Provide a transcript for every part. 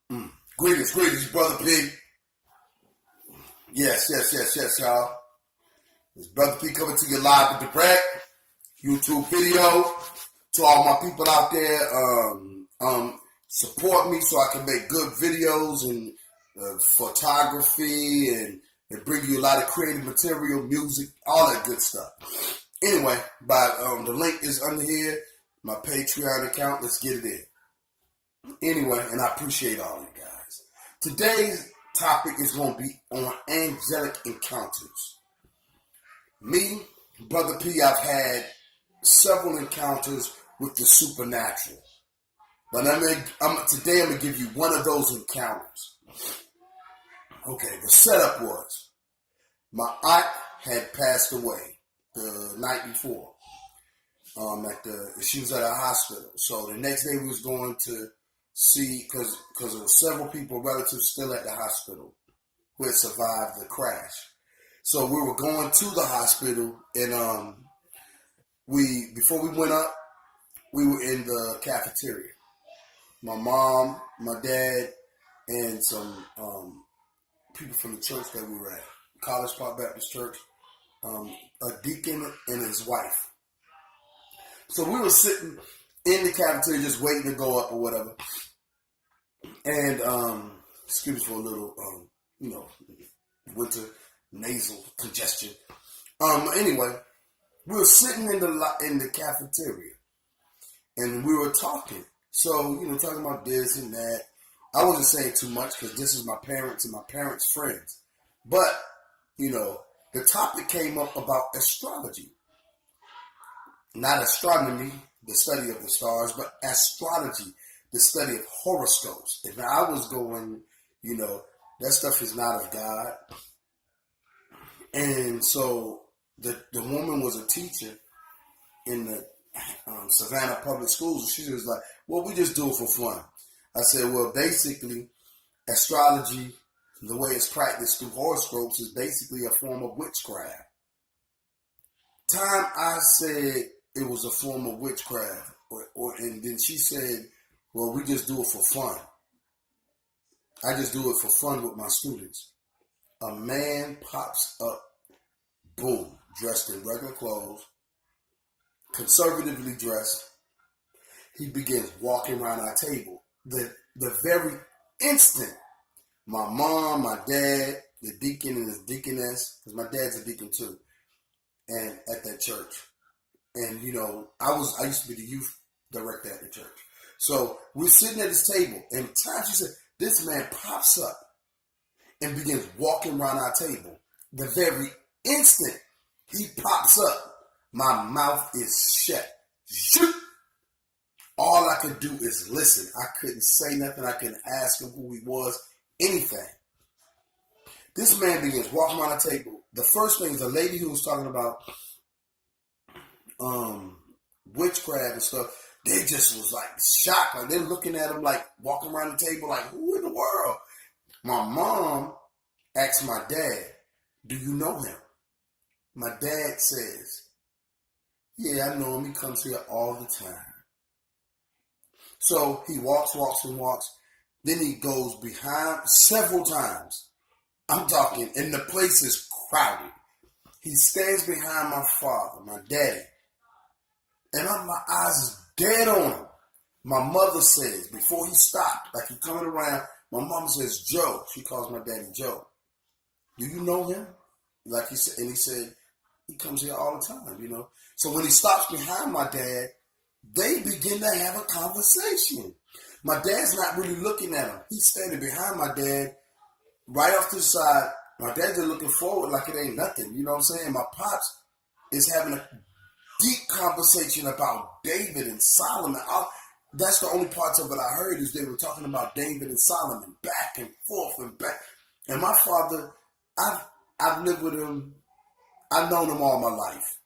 Greetings, Brother P. Yes, y'all. It's Brother P coming to you live with the Brett YouTube video. To all my people out there, support me so I can make good videos and photography and bring you a lot of creative material, music, all that good stuff. Anyway, the link is under here, my Patreon account. Let's get it in. Anyway, and I appreciate all you guys. Today's topic is going to be on angelic encounters. Me, Brother P, I've had several encounters with the supernatural. But today I'm going to give you one of those encounters. Okay, the setup was, my aunt had passed away the night before. She was at a hospital. So the next day we was going to see, because there were several people, relatives still at the hospital who had survived the crash. So we were going to the hospital, and before we went up, we were in the cafeteria. My mom, my dad, and some people from the church that we were at, College Park Baptist Church, a deacon and his wife. So we were sitting in the cafeteria just waiting to go up or whatever. And, excuse me for a little, winter nasal congestion. Anyway, we were sitting in the cafeteria and we were talking. So, talking about this and that. I wasn't saying too much because this is my parents and my parents' friends. But, the topic came up about astrology. Not astronomy, the study of the stars, but astrology, the study of horoscopes. And I was going, that stuff is not of God. And so the woman was a teacher in the Savannah Public Schools. And she was like, well, we just do it for fun. I said, well, basically, astrology, the way it's practiced through horoscopes, is basically a form of witchcraft. Time I said it was a form of witchcraft, and then she said, well, we just do it for fun. I just do it for fun with my students. A man pops up, boom, dressed in regular clothes, conservatively dressed. He begins walking around our table. The very instant, my mom, my dad, the deacon and his deaconess, because my dad's a deacon too, and at that church. And, I used to be the youth director at the church. So we're sitting at this table, and time she said, this man pops up and begins walking around our table. The very instant he pops up, my mouth is shut. Shoot! All I could do is listen. I couldn't say nothing. I couldn't ask him who he was, anything. This man begins walking around our table. The first thing is the lady who was talking about witchcraft and stuff, they just was like shocked. Like they're looking at him like walking around the table like, who in the world? My mom asked my dad, do you know him? My dad says, yeah, I know him. He comes here all the time. So he walks. Then he goes behind several times. I'm talking, and the place is crowded. He stands behind my father, my daddy. And my eyes is dead on him. My mother says, before he stopped, like he's coming around, my mom says, Joe. She calls my daddy Joe. Do you know him? Like he said, and he said, he comes here all the time, So when he stops behind my dad, they begin to have a conversation. My dad's not really looking at him. He's standing behind my dad, right off to the side. My dad's just looking forward like it ain't nothing. You know what I'm saying? My pops is having a deep conversation about David and Solomon. That's the only parts of it I heard is they were talking about David and Solomon back and forth and back. And my father, I've lived with him. I've known him all my life.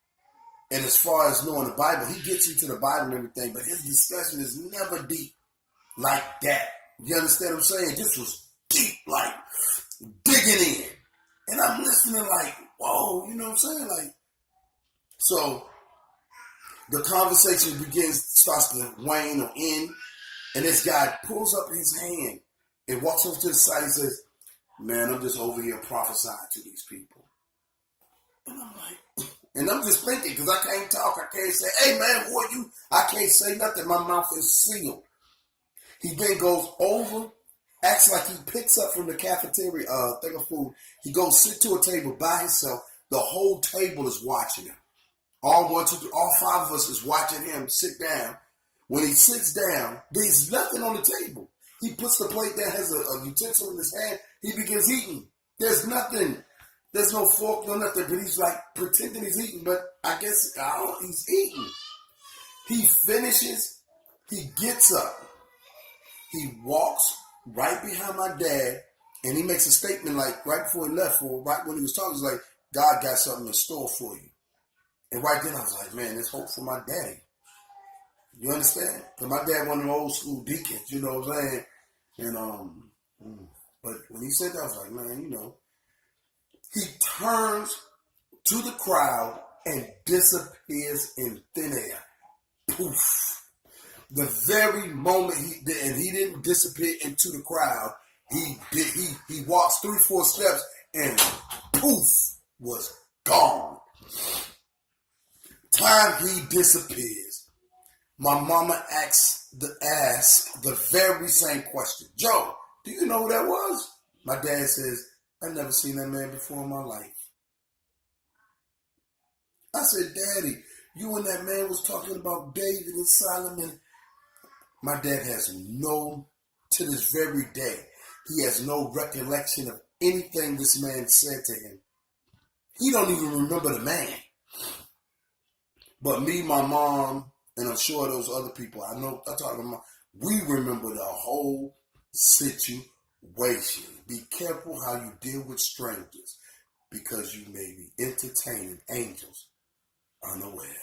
And as far as knowing the Bible, he gets into the Bible and everything, but his discussion is never deep like that. You understand what I'm saying? This was deep, like digging in. And I'm listening like, whoa, you know what I'm saying? Like, so the conversation starts to wane or end, and this guy pulls up his hand and walks over to the side and says, man, I'm just over here prophesying to these people. And I'm like, and I'm just thinking, because I can't talk, I can't say, hey man, who are you? I can't say nothing. My mouth is sealed. He then goes over, acts like he picks up from the cafeteria thing of food. He goes sit to a table by himself. The whole table is watching him. All 5 of us is watching him sit down. When he sits down, there's nothing on the table. He puts the plate down, has a utensil in his hand. He begins eating. There's nothing. There's no fork, no nothing. But he's like pretending he's eating. But I guess he's eating. He finishes. He gets up. He walks right behind my dad. And he makes a statement like right before he left, or right when he was talking, he's like, God got something in store for you. And right then I was like, man, there's hope for my daddy. You understand? Because my dad one of them old school deacons, you know what I'm saying? And but when he said that, I was like, man, you know. He turns to the crowd and disappears in thin air. Poof. The very moment he didn't disappear into the crowd, he walks 3-4 steps and poof was gone. Time he disappears, my mama asks the very same question. Joe, do you know who that was? My dad says, I've never seen that man before in my life. I said, Daddy, you and that man was talking about David and Solomon. My dad has to this very day, he has no recollection of anything this man said to him. He don't even remember the man. But me, my mom, and I'm sure those other people, I talk to my mom, we remember the whole situation. Be careful how you deal with strangers, because you may be entertaining angels unaware.